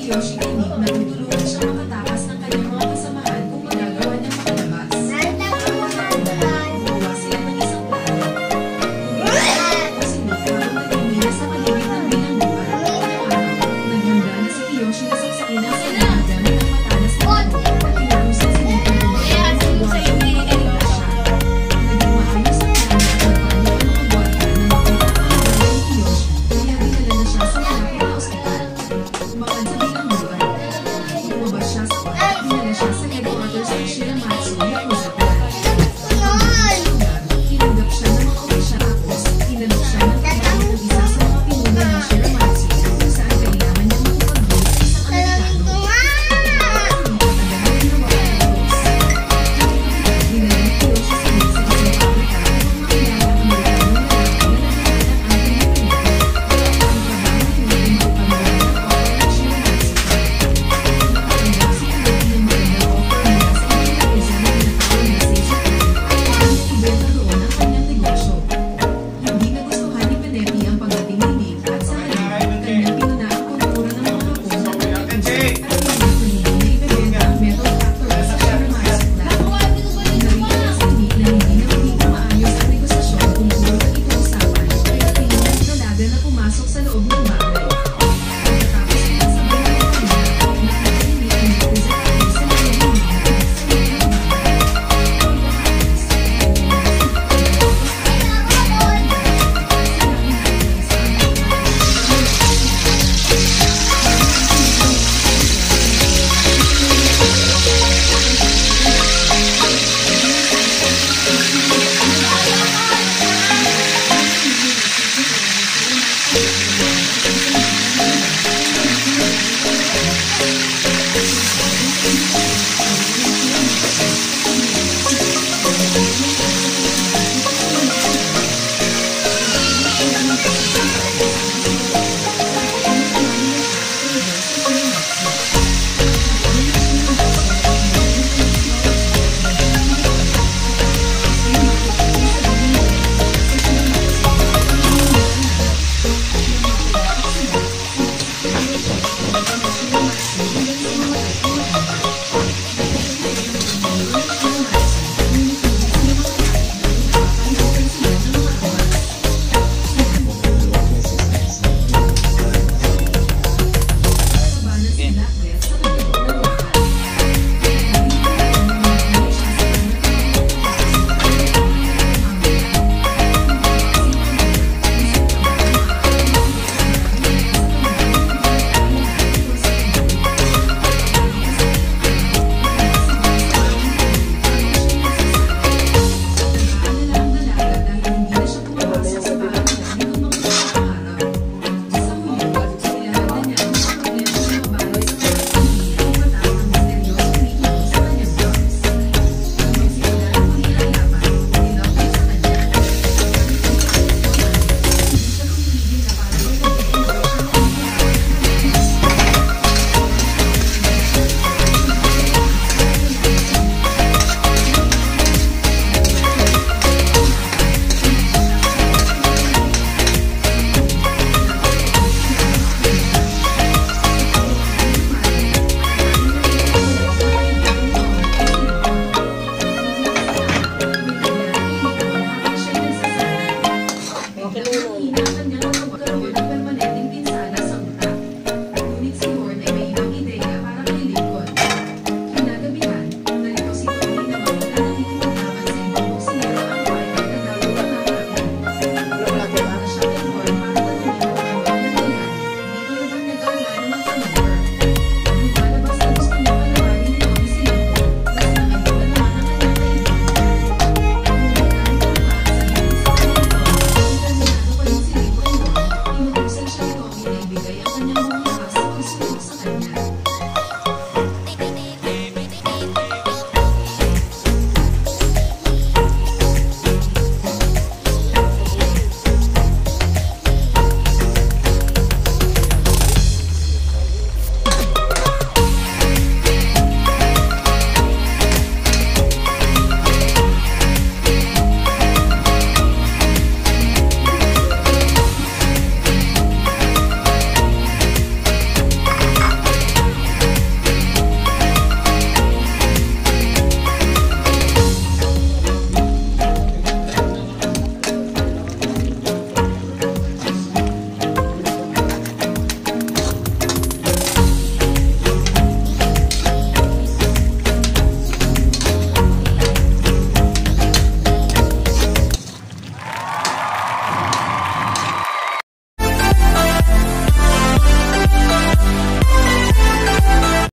Yoshi tinik na tutulungan siyang makatakas ng kanyang mga kasamahan kung magagawa niyang makalabas. Gumawa sila ng isang plano. Gumawa si Nick habang nagmimina sa paligid ng bilangguan. Ngayong araw, naghanda na si Yoshi na saksakin ang sarili gamit ang matalas na ito at inarusan si Nick na gumawa ng buwan sa pinigilita siya. Naging maayos ang plano at nagpanik ang mga bota na makita ang buwan ni Yoshi kaya dinala na siya sa malapit na ospital. Bukod sa bilangguan, lumabas siya sa kwarto at dinala siya sa headquarters ng Shiramatsu Yakuza Clan. Tinanggap siya ng mga opisyal tapos tinanggap siya ng trabaho ng isa sa mga pinuno ng Shiramatsu kung saan kailangan niyang makipag-vote sa isang Amerikano. Pinapagandaan ng mga tapos. Dinala ni Yoshi si Nick sa isang pabrika upang makilala ang Amerikano na lalaki na naghahanap ang pinipili. Ang trabaho ni Nick ay makipag-vote ng offer ng Shiramatsu Clan. Napatanggap si Nick ng magandang offer mula sa isang Yakuza na tinatawag na Seisha Clan upang ibenta roon ang kanyang negosyo. Hindi nagustuhan ni Penelope ang pagdating ni Nick at sa halip, kanyang pinuna ang kultura ng mga hapon at ng Yakuza at pinili na ibebenta ang metal factory sa Shiramatsu Clan. Narinig si Nick na hindi na magiging maayos ang negosasyon kung puro nag-iusapan kaya tinulad ni dalaga na pumasok sa loob ng bahay. Pagkatapos nilang sabay ng kanila, nakita ni Nick ang Yakuza Clan sa loob ng bahay. Ibigay ang kanyang mga lakas at gusto sa kanya.